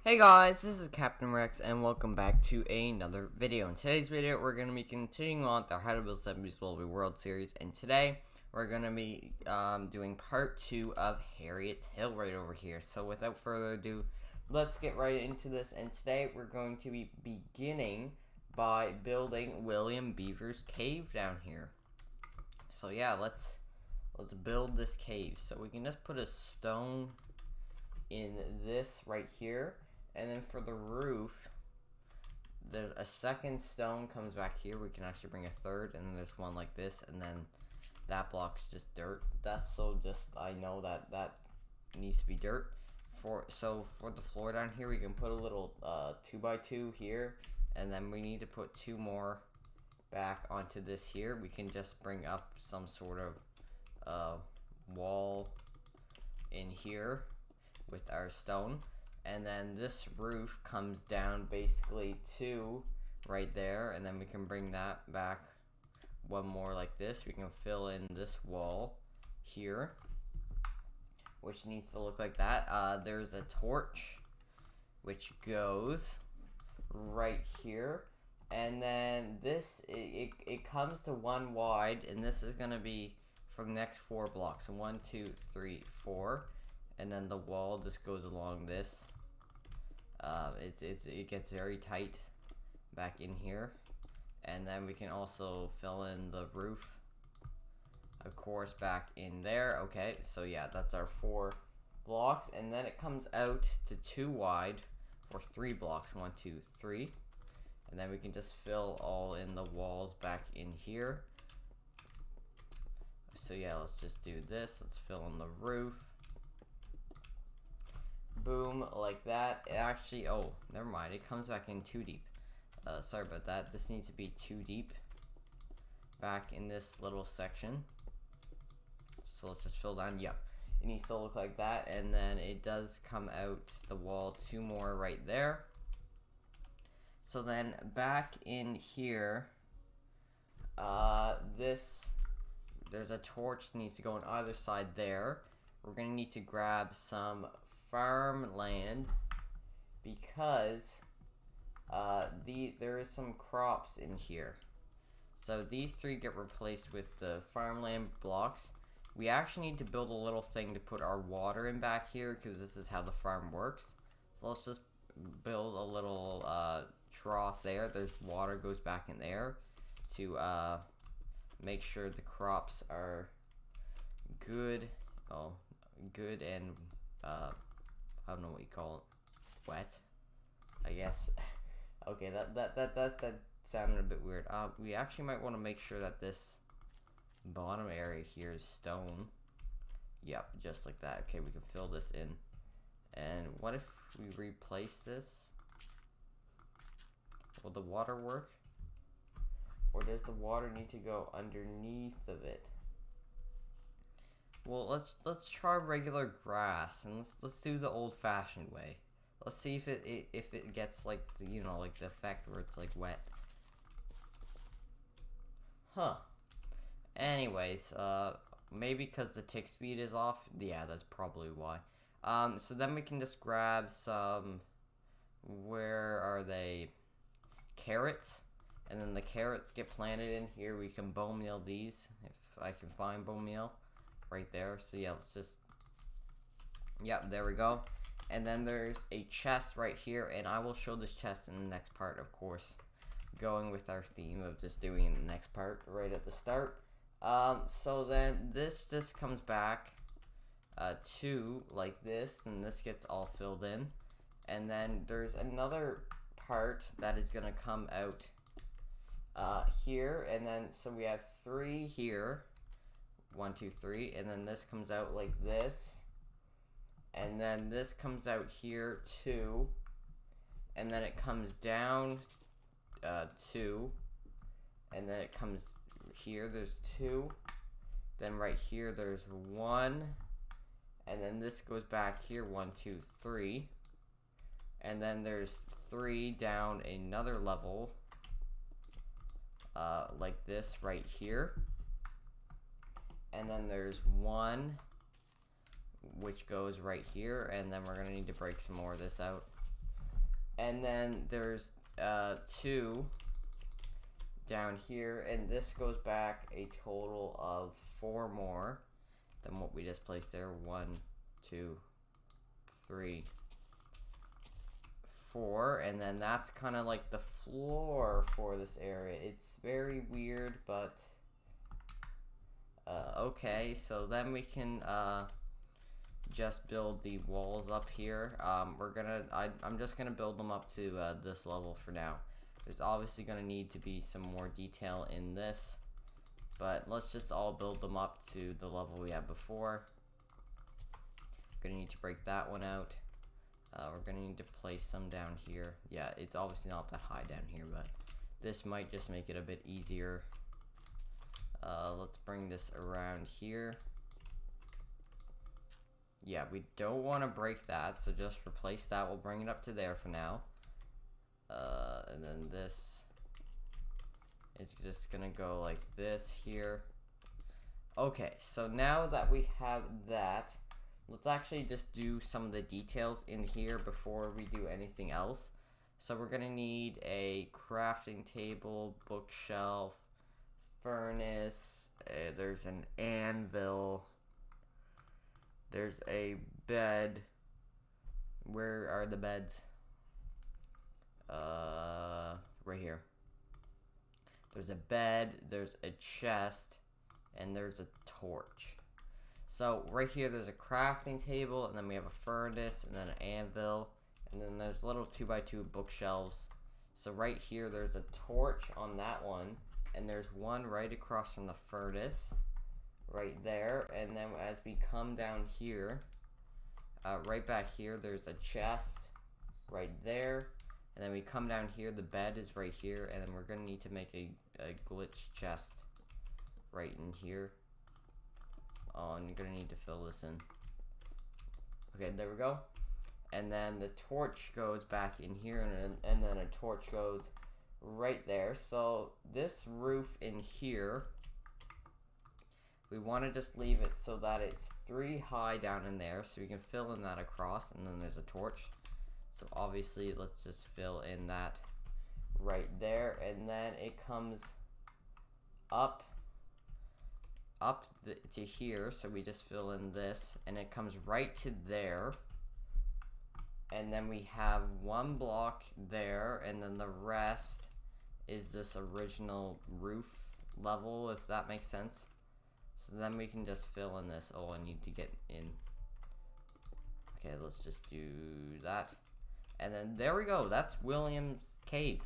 Hey guys, this is Captain Rex and welcome back to another video. In today's video, we're going to be continuing on with our How to Build Stampy World Series, and today we're going to be doing part 2 of Harriot's Hill right over here. So without further ado, let's get right into this, and today we're going to be beginning by building William Beaver's cave down here. So yeah, let's build this cave. So we can just put a stone in this right here. And then for the roof, there's a second stone comes back here. We can actually bring a third, and then there's one like this, and then that block's just dirt. That's so just, I know that needs to be dirt. So for the floor down here, we can put a little 2x2 here, and then we need to put 2 more back onto this here. We can just bring up some sort of wall in here with our stone. And then this roof comes down basically to right there, and then we can bring that back one more like this. We can fill in this wall here, which needs to look like that. There's a torch which goes right here, and then this it comes to 1 wide, and this is gonna be for the next 4 blocks. So 1, 2, 3, 4, and then the wall just goes along this. It gets very tight back in here, and then we can also fill in the roof, of course, back in there. Okay, so yeah, that's our 4 blocks, and then it comes out to 2 wide for 3 blocks. 1, 2, 3, and then we can just fill all in the walls back in here. So yeah, let's just do this. Let's fill in the roof. Boom, like that. It actually, oh, never mind. It comes back in too deep. Sorry about that. This needs to be too deep back in this little section. So let's just fill down. Yep. It needs to look like that. And then it does come out the wall 2 more right there. So then back in here, there's a torch that needs to go on either side there. We're going to need to grab some farmland because there is some crops in here. So these 3 get replaced with the farmland blocks. We actually need to build a little thing to put our water in back here, because this is how the farm works. So let's just build a little trough there. There's water goes back in there to make sure the crops are good. Oh, good and I don't know what you call it. Wet, I guess. Okay, that sounded a bit weird. We actually might want to make sure that this bottom area here is stone. Yep, just like that. Okay, we can fill this in. And what if we replace this? Will the water work? Or does the water need to go underneath of it? Well, let's try regular grass, and let's do the old-fashioned way. Let's see if it gets like like the effect where it's like wet. Huh. Anyways, maybe because the tick speed is off. Yeah, that's probably why. So then we can just grab some. Where are they? Carrots, and then the carrots get planted in here. We can bone meal these if I can find bone meal. Right there. So yeah, let's just, yep, there we go. And then there's a chest right here, and I will show this chest in the next part, of course, going with our theme of just doing the next part right at the start. So then this just comes back to like this, and this gets all filled in, and then there's another part that is gonna come out here, and then so we have 3 here. 1, 2, 3, and then this comes out like this, and then this comes out here too, and then it comes down 2, and then it comes here. There's 2, then right here there's 1, and then this goes back here. 1, 2, 3, and then there's 3 down another level like this right here. And then there's 1 which goes right here, and then we're gonna need to break some more of this out. And then there's 2 down here, and this goes back a total of 4 more than what we just placed there. 1, 2, 3, 4, and then that's kind of like the floor for this area. It's very weird, but okay. So then we can just build the walls up here. I'm just gonna build them up to this level for now. There's obviously gonna need to be some more detail in this, but let's just all build them up to the level we had before. We're gonna need to break that one out. We're gonna need to place some down here. Yeah, it's obviously not that high down here, but this might just make it a bit easier. Let's bring this around here. Yeah, we don't want to break that, so just replace that. We'll bring it up to there for now. And then this is just gonna go like this here. Okay, so now that we have that, let's actually just do some of the details in here before we do anything else. So we're gonna need a crafting table, bookshelf, furnace, there's an anvil, there's a bed. Where are the beds? Right here. There's a bed, there's a chest, and there's a torch. So right here there's a crafting table, and then we have a furnace, and then an anvil, and then there's little 2x2 bookshelves. So right here there's a torch on that one, and there's one right across from the furnace, right there. And then as we come down here, right back here, there's a chest right there. And then we come down here, the bed is right here, and then we're gonna need to make a glitch chest right in here. Oh, and you're gonna need to fill this in. Okay, there we go. And then the torch goes back in here, and then a torch goes right there. So this roof in here, we want to just leave it so that it's 3 high down in there, so we can fill in that across, and then there's a torch. So obviously, let's just fill in that right there, and then it comes up to here, so we just fill in this, and it comes right to there. And then we have 1 block there, and then the rest is this original roof level, if that makes sense. So then we can just fill in this. Oh, I need to get in. Okay, let's just do that. And then there we go. That's William's cave.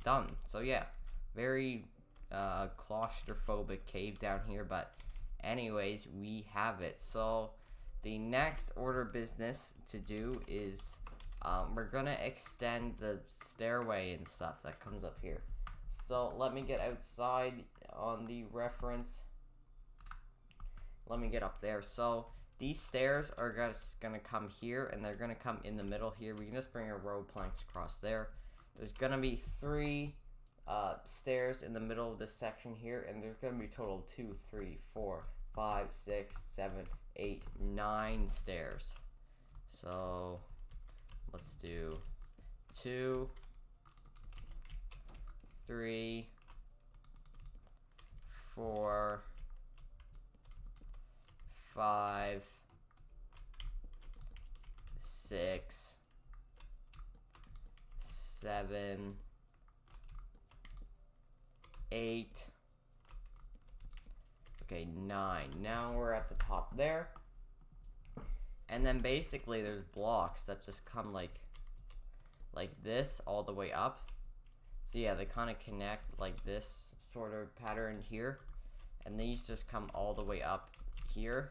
Done. So yeah, very claustrophobic cave down here, but anyways, we have it. So the next order of business to do is we're gonna extend the stairway and stuff that comes up here. So let me get outside on the reference. Let me get up there. So these stairs are just gonna come here, and they're gonna come in the middle here. We can just bring a row of planks across there. There's gonna be 3 stairs in the middle of this section here, and there's gonna be a total of 2, 3, 4, 5, 6, 7, 8, 9 stairs. So let's do 2, 3, 4, 5, 6, 7, 8. Okay, 9. Now we're at the top there. And then basically there's blocks that just come like this all the way up. So yeah, they kind of connect like this sort of pattern here. And these just come all the way up here,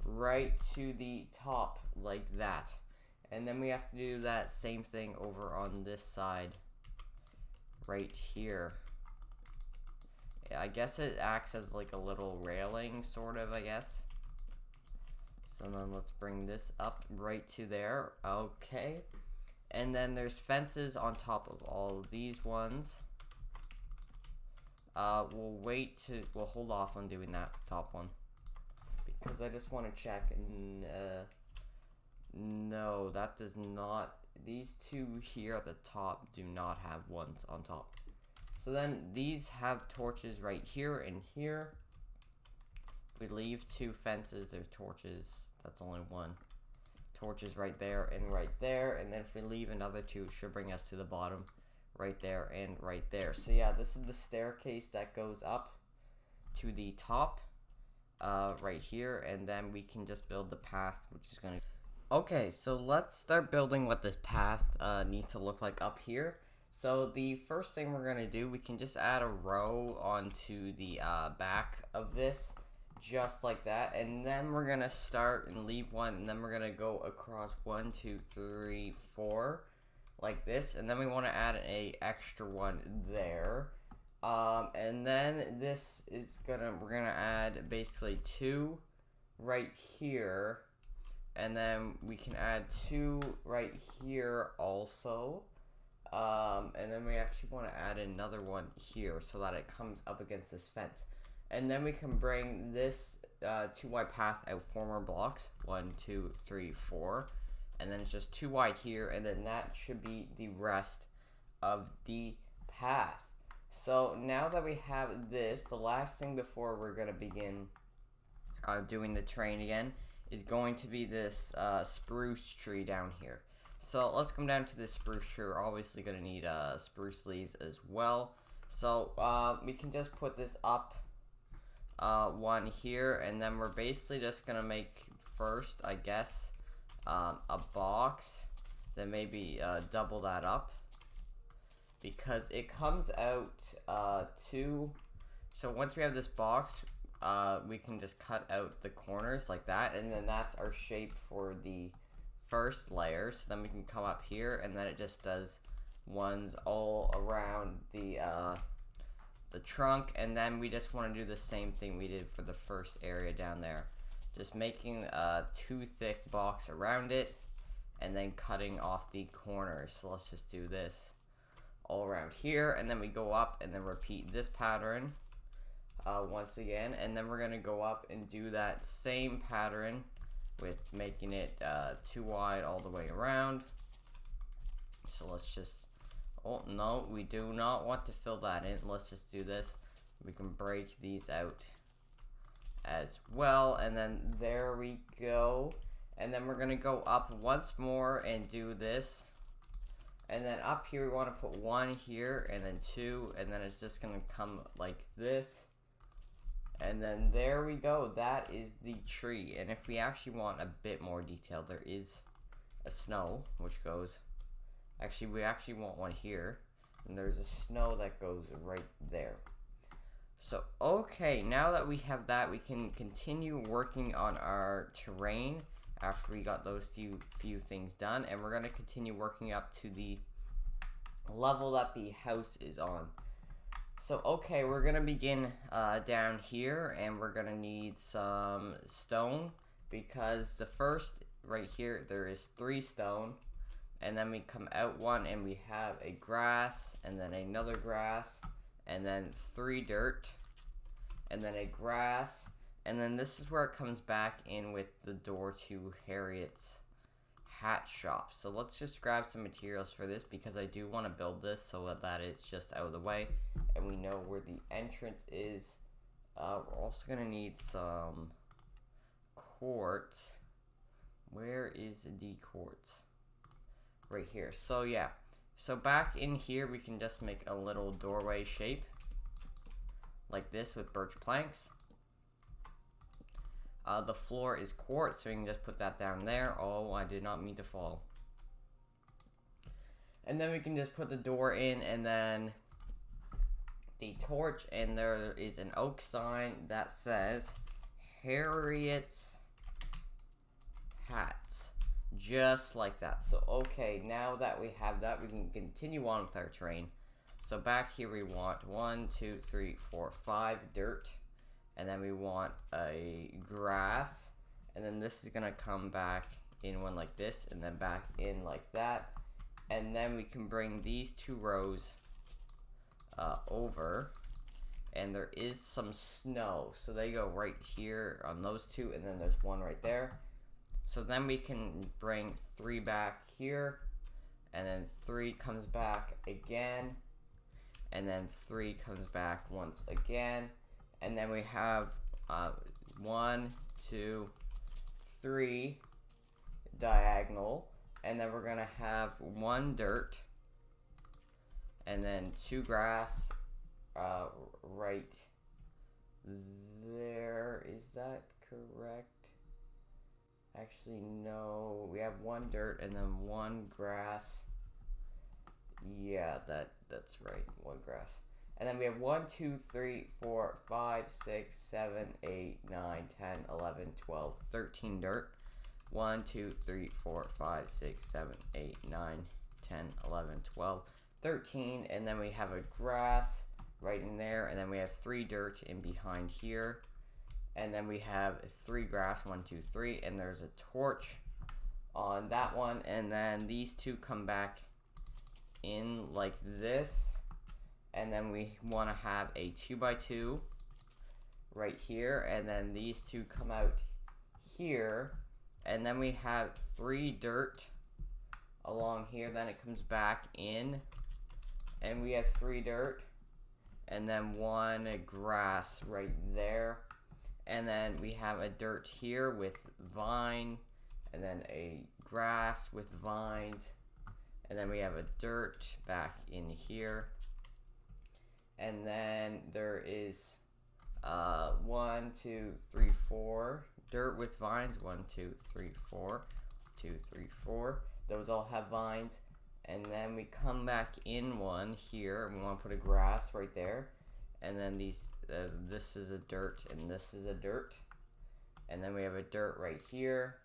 right to the top like that. And then we have to do that same thing over on this side right here. Yeah, I guess it acts as like a little railing, sort of, I guess. So then let's bring this up right to there. Okay. And then there's fences on top of all of these ones. We'll hold off on doing that top one, because I just want to check. And no, that does not. These two here at the top do not have ones on top. So then these have torches right here and here. If we leave 2 fences, there's torches. That's only 1. Torches right there and right there. And then if we leave another 2, it should bring us to the bottom right there and right there. So yeah, this is the staircase that goes up to the top right here. And then we can just build the path, which is going to... Okay, so let's start building what this path needs to look like up here. So the first thing we're going to do, we can just add a row onto the back of this, just like that. And then we're going to start and leave 1, and then we're going to go across 1, 2, 3, 4, like this. And then we want to add a extra 1 there. And then this is we're going to add basically 2 right here. And then we can add 2 right here also. And then we actually want to add another 1 here so that it comes up against this fence. And then we can bring this 2 wide path out 4 more blocks. 1, 2, 3, 4. And then it's just 2 wide here. And then that should be the rest of the path. So now that we have this, the last thing before we're going to begin doing the terrain again is going to be this spruce tree down here. So let's come down to this spruce tree. We're obviously going to need spruce leaves as well. So we can just put this up 1 here, and then we're basically just going to make first, I guess, a box, then maybe double that up, because it comes out 2. So once we have this box, we can just cut out the corners like that, and then that's our shape for the first layer. So then we can come up here, and then it just does ones all around the trunk. And then we just want to do the same thing we did for the first area down there, just making a 2 thick box around it and then cutting off the corners. So let's just do this all around here, and then we go up and then repeat this pattern once again, and then we're gonna go up and do that same pattern with making it 2 wide all the way around. So let's just, oh no, we do not want to fill that in. Let's just do this. We can break these out as well, and then there we go. And then we're gonna go up once more and do this. And then up here we want to put 1 here, and then 2, and then it's just gonna come like this. And then there we go. That is the tree. And if we actually want a bit more detail, there is a snow which goes, actually we actually want 1 here, and there's a snow that goes right there. So okay, now that we have that, we can continue working on our terrain after we got those few things done, and we're going to continue working up to the level that the house is on. So okay, we're going to begin down here, and we're going to need some stone, because the first right here there is 3 stone, and then we come out 1 and we have a grass, and then another grass, and then 3 dirt, and then a grass. And then this is where it comes back in with the door to Harriot's hat shop. So let's just grab some materials for this, because I do want to build this so that it's just out of the way and we know where the entrance is. We're also going to need some quartz. Where is the quartz? Right here. So yeah. So back in here we can just make a little doorway shape like this with birch planks. The floor is quartz, so we can just put that down there. Oh, I did not mean to fall. And then we can just put the door in, and then the torch, and there is an oak sign that says Harriot's hats. Just like that. So okay, now that we have that, we can continue on with our terrain. So back here we want 1, 2, 3, 4, 5 dirt. And then we want a grass, and then this is gonna come back in one like this, and then back in like that. And then we can bring these 2 rows over, and there is some snow, so they go right here on those 2, and then there's 1 right there. So then we can bring 3 back here, and then 3 comes back again, and then 3 comes back once again, and then we have 1, 2, 3 diagonal, and then we're gonna have 1 dirt, and then 2 grass right there. Is that correct? Actually, no. We have 1 dirt and then 1 grass. Yeah, that's right. 1 grass. And then we have 1, 2, 3, 4, 5, 6, 7, 8, 9, 10, 11, 12, 13 dirt. 1, 2, 3, 4, 5, 6, 7, 8, 9, 10, 11, 12, 13. And then we have a grass right in there. And then we have 3 dirt in behind here. And then we have 3 grass, 1, 2, 3, and there's a torch on that one. And then these 2 come back in like this. And then we want to have a 2x2 right here. And then these 2 come out here. And then we have 3 dirt along here. Then it comes back in. And we have 3 dirt. And then 1 grass right there. And then we have a dirt here with vine, and then a grass with vines, and then we have a dirt back in here, and then there is 1, 2, 3, 4 dirt with vines. 1, 2, 3, 4, 2, 3, 4. Those all have vines, and then we come back in one here, and we want to put a grass right there, and then these. This is a dirt and this is a dirt, and then we have a dirt right here,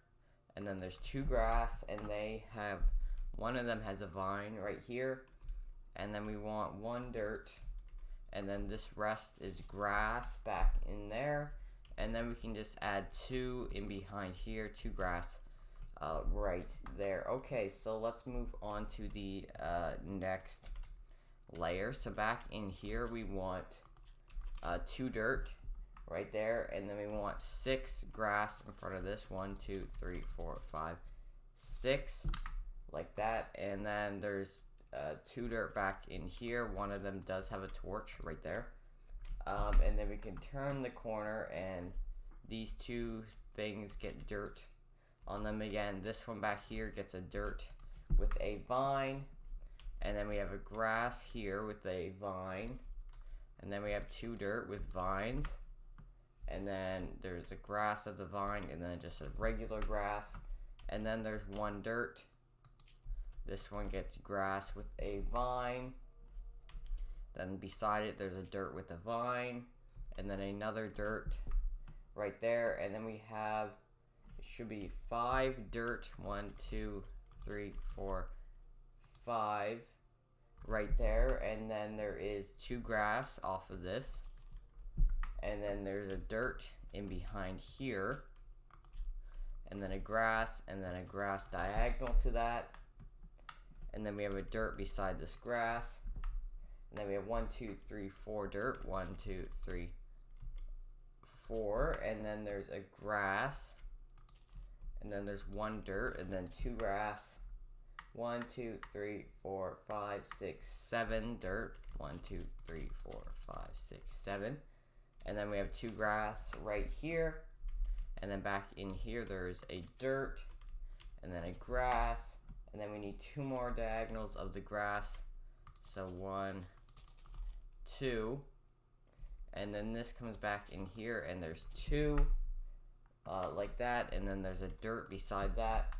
and then there's 2 grass, and they have, one of them has a vine right here, and then we want 1 dirt, and then this rest is grass back in there, and then we can just add 2 in behind here, 2 grass right there. Okay, so let's move on to the next layer. So back in here we want 2 dirt right there, and then we want 6 grass in front of this. 1, 2, 3, 4, 5, 6, like that. And then there's 2 dirt back in here. One of them does have a torch right there. And then we can turn the corner, and these 2 things get dirt on them again. This one back here gets a dirt with a vine, and then we have a grass here with a vine. And then we have 2 dirt with vines. And then there's a grass of the vine, and then just a regular grass. And then there's 1 dirt. This one gets grass with a vine. Then beside it, there's a dirt with a vine. And then another dirt right there. And then we have, it should be 5 dirt. 1, 2, 3, 4, 5. Right there, and then there is 2 grass off of this, and then there's a dirt in behind here, and then a grass diagonal to that, and then we have a dirt beside this grass, and then we have 1, 2, 3, 4 dirt. 1, 2, 3, 4, and then there's a grass, and then there's 1 dirt, and then 2 grass. 1, 2, 3, 4, 5, 6, 7 dirt. 1, 2, 3, 4, 5, 6, 7. And then we have 2 grass right here. And then back in here there's a dirt, and then a grass, and then we need 2 more diagonals of the grass. So 1, 2, and then this comes back in here, and there's 2 like that, and then there's a dirt beside that.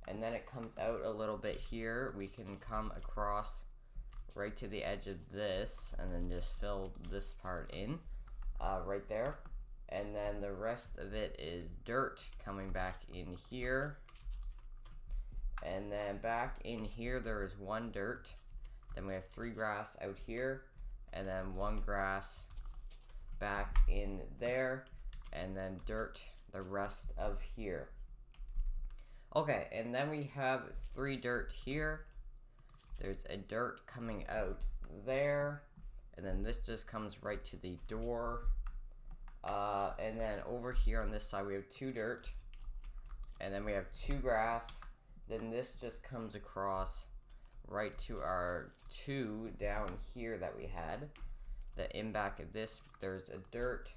And then it comes out a little bit here. We can come across right to the edge of this, and then just fill this part in right there. And then the rest of it is dirt coming back in here. And then back in here there is 1 dirt. Then we have 3 grass out here, and then 1 grass back in there, and then dirt the rest of here. Okay, and then we have 3 dirt here. There's a dirt coming out there, and then this just comes right to the door. And then over here on this side we have 2 dirt. and then we have 2 grass. Then this just comes across right to our 2 down here that we had. The in back of this, there's a dirt,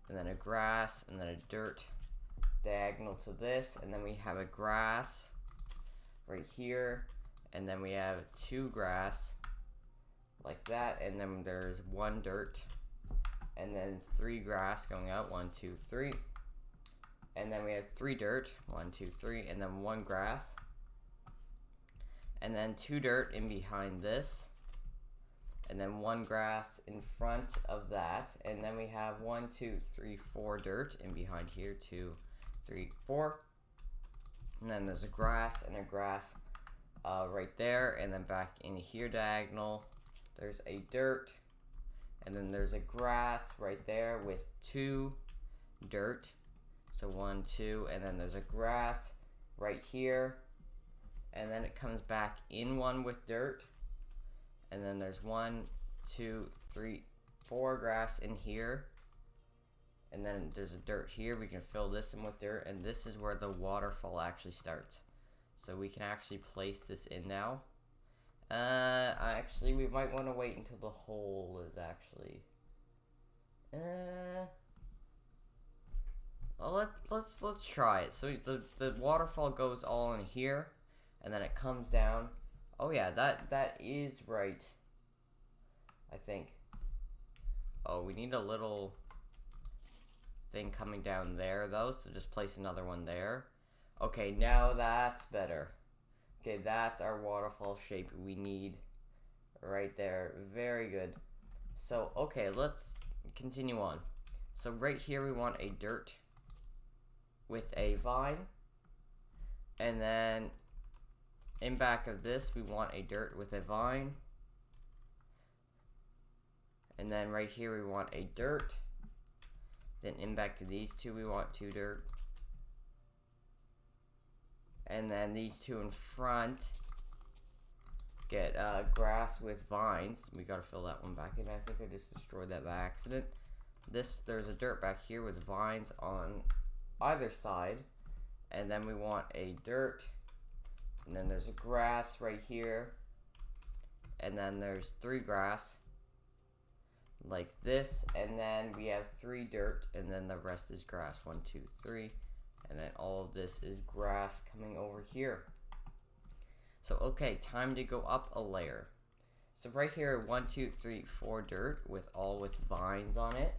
and then a grass, and then a dirt diagonal to this, and then we have a grass right here, and then we have 2 grass like that, and then there's 1 dirt, and then 3 grass going out, 1, 2, 3, and then we have 3 dirt, 1, 2, 3, and then 1 grass, and then 2 dirt in behind this, and then 1 grass in front of that, and then we have 1, 2, 3, 4 dirt in behind here, 2, 3, 4, and then there's a grass and a grass right there, and then back in here diagonal, there's a dirt, and then there's a grass right there with 2 dirt, so 1, 2, and then there's a grass right here, and then it comes back in 1 with dirt, and then there's 1, 2, 3, 4 grass in here, and then there's a dirt here. We can fill this in with dirt, and this is where the waterfall actually starts. So we can actually place this in now. Actually, we might want to wait until the hole is actually. Well, let's try it. So the waterfall goes all in here, and then it comes down. Oh yeah, that is right. I think. Oh, we need a little thing coming down there though, so just place another one there. Okay, now that's better. Okay, that's our waterfall shape we need right there. Very good. So, okay, let's continue on. So right here we want a dirt with a vine. And then in back of this we want a dirt with a vine. And then right here we want a dirt. Then in back to these 2 we want 2 dirt. And then these 2 in front get grass with vines. We gotta fill that one back in. I think I just destroyed that by accident. There's a dirt back here with vines on either side. And then we want a dirt. And then there's a grass right here. And then there's 3 grass like this. And then we have 3 dirt. And then the rest is grass. 1, 2, 3. And then all of this is grass coming over here. So, okay, time to go up a layer. So right here, 1, 2, 3, 4 dirt with vines on it.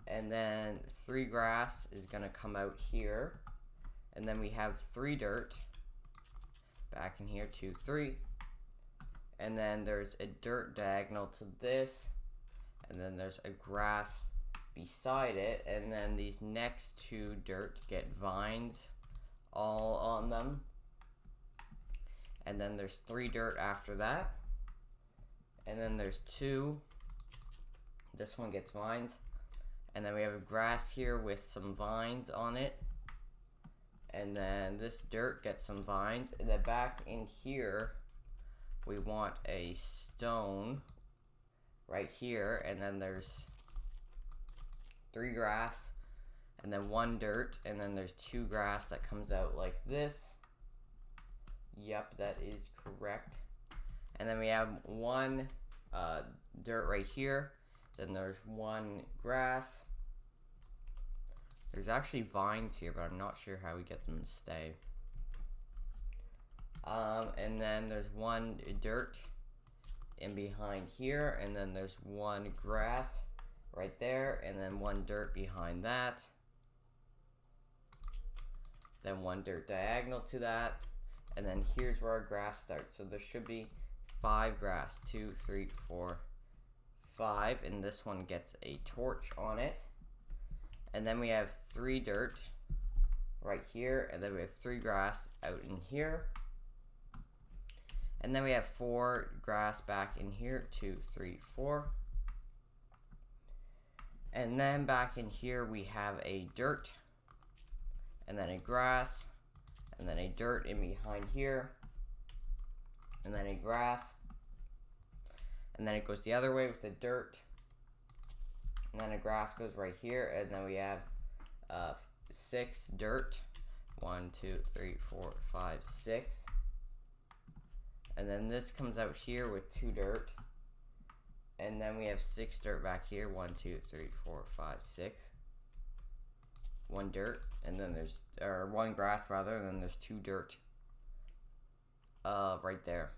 And then 3 grass is gonna come out here. And then we have 3 dirt back in here, 2, 3. And then there's a dirt diagonal to this. And then there's a grass beside it, and then these next 2 dirt get vines all on them, and then there's 3 dirt after that, and then there's 2, this one gets vines, and then we have a grass here with some vines on it, and then this dirt gets some vines, and then back in here we want a stone right here, and then there's 3 grass, and then 1 dirt, and then there's 2 grass that comes out like this. Yep, that is correct. And then we have 1 dirt right here, then there's 1 grass. There's actually vines here, but I'm not sure how we get them to stay. And then there's 1 dirt in behind here, and then there's 1 grass right there, and then 1 dirt behind that, then 1 dirt diagonal to that, and then here's where our grass starts. So there should be 5 grass, 2, 3, 4, 5, and this one gets a torch on it. And then we have 3 dirt right here, and then we have 3 grass out in here, and then we have 4 grass back in here, 2, 3, 4. And then back in here we have a dirt, and then a grass, and then a dirt in behind here, and then a grass, and then it goes the other way with the dirt, and then a grass goes right here, and then we have 6 dirt, 1, 2, 3, 4, 5, 6. And then this comes out here with 2 dirt. And then we have 6 dirt back here. 1, 2, 3, 4, 5, 6. 1 dirt, and then there's, or 1 grass rather, and then there's 2 dirt. Right there.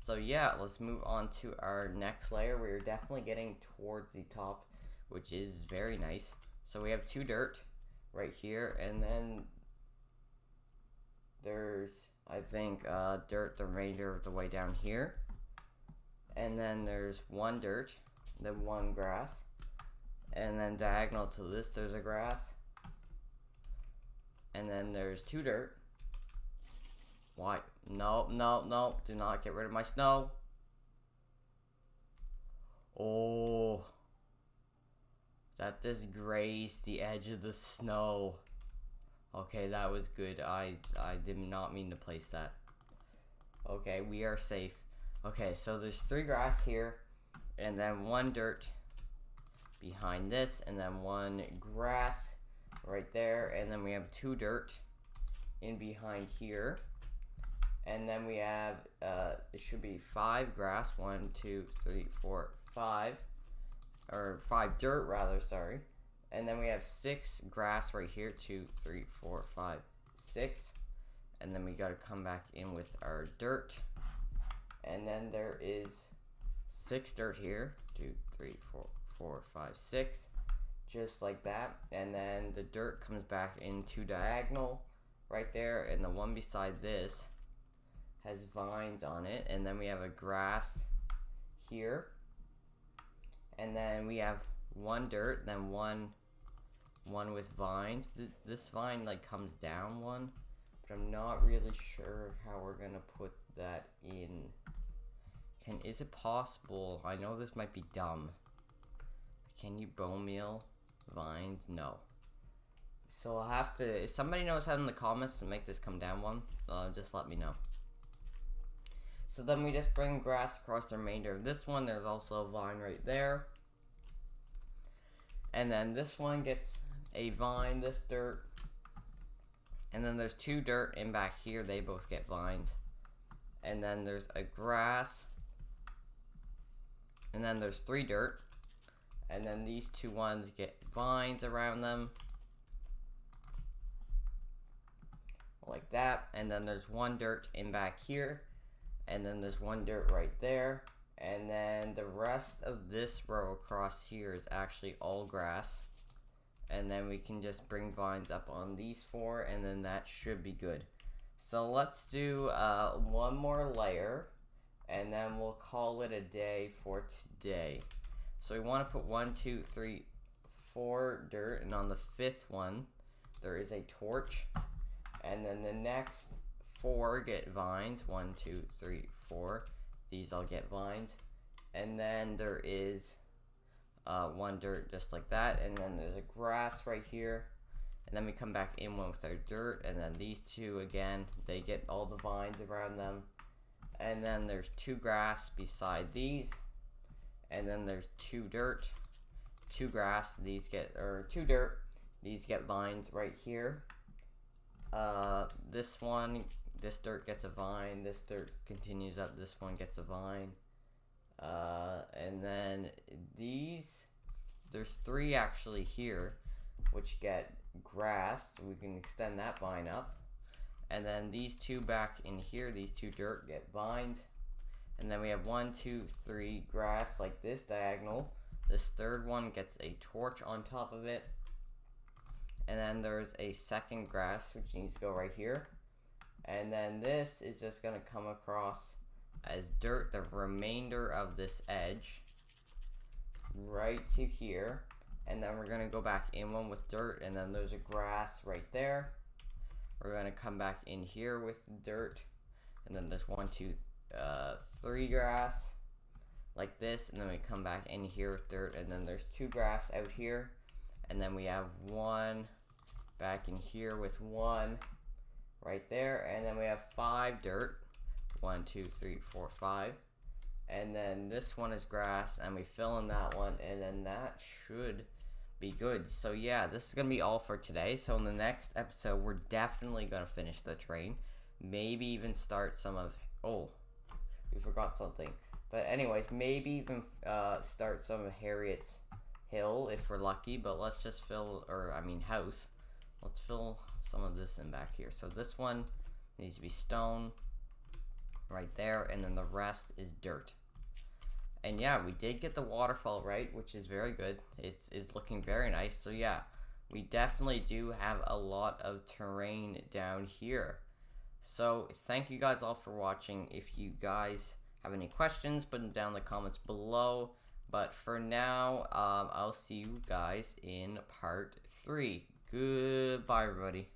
So yeah, let's move on to our next layer. We're definitely getting towards the top, which is very nice. So we have 2 dirt right here, and then there's, I think, dirt the remainder of the way down here. And then there's 1 dirt, then 1 grass. And then diagonal to this, there's a grass. And then there's 2 dirt. Why? No, no, no. Do not get rid of my snow. Oh. That just grazed the edge of the snow. Okay, that was good. I did not mean to place that. Okay, we are safe. Okay, so there's 3 grass here. And then 1 dirt behind this. And then 1 grass right there. And then we have 2 dirt in behind here. And then we have, it should be 5 grass, 1, 2, 3, 4, 5, or 5 dirt rather, sorry. And then we have 6 grass right here, 2, 3, 4, 5, 6. And then we gotta come back in with our dirt. And then there is 6 dirt here, 2, 3, 4, 5, 6, just like that. And then the dirt comes back into diagonal right there, and the one beside this has vines on it. And then we have a grass here, and then we have 1 dirt, then one with vines. This vine like comes down one, but I'm not really sure how we're gonna put that in. Is it possible? I know this might be dumb. Can you bone meal vines? No. So I'll have to, if somebody knows how in the comments to make this come down one, just let me know. So then we just bring grass across the remainder of this one. There's also a vine right there. And then this one gets a vine, this dirt. And then there's 2 dirt in back here. They both get vines. And then there's a grass. And then there's 3 dirt. And then these 2 ones get vines around them. Like that. And then there's 1 dirt in back here. And then there's 1 dirt right there. And then the rest of this row across here is actually all grass. And then we can just bring vines up on these 4, and then that should be good. So let's do 1 more layer, and then we'll call it a day for today. So we want to put 1, 2, 3, 4 dirt, and on the 5th one, there is a torch. And then the next 4 get vines. 1, 2, 3, 4. These all get vines. And then there is 1 dirt just like that. And then there's a grass right here. And then we come back in one with our dirt. And then these 2 again, they get all the vines around them. And then there's 2 grass beside these. And then there's 2 dirt, 2 grass. These get, or 2 dirt. These get vines right here. This dirt gets a vine, this dirt continues up, this one gets a vine. And then there's 3 actually here, which get grass, so we can extend that vine up. And then these 2 back in here, these 2 dirt get vines. And then we have 1, 2, 3 grass like this diagonal. This 3rd one gets a torch on top of it. And then there's a 2nd grass, which needs to go right here. And then this is just going to come across as dirt, the remainder of this edge, right to here. And then we're going to go back in one with dirt, and then there's a grass right there. We're going to come back in here with dirt, and then there's 1, 2, 3 grass, like this. And then we come back in here with dirt, and then there's 2 grass out here. And then we have 1 back in here with 1 right there. And then we have 5 dirt. 1, 2, 3, 4, 5. And then this one is grass, and we fill in that one, and then that should be good. So yeah, this is gonna be all for today. So in the next episode, we're definitely gonna finish the train. Maybe even start some of... Oh, we forgot something. But anyways, maybe even start some of Harriot's hill if we're lucky. But let's just fill, house. Let's fill some of this in back here. So this one needs to be stone right there, and then the rest is dirt. And yeah, we did get the waterfall right, which is very good. It's looking very nice. So yeah, we definitely do have a lot of terrain down here. So thank you guys all for watching. If you guys have any questions, put them down in the comments below. But for now, I'll see you guys in part 3. Goodbye, everybody.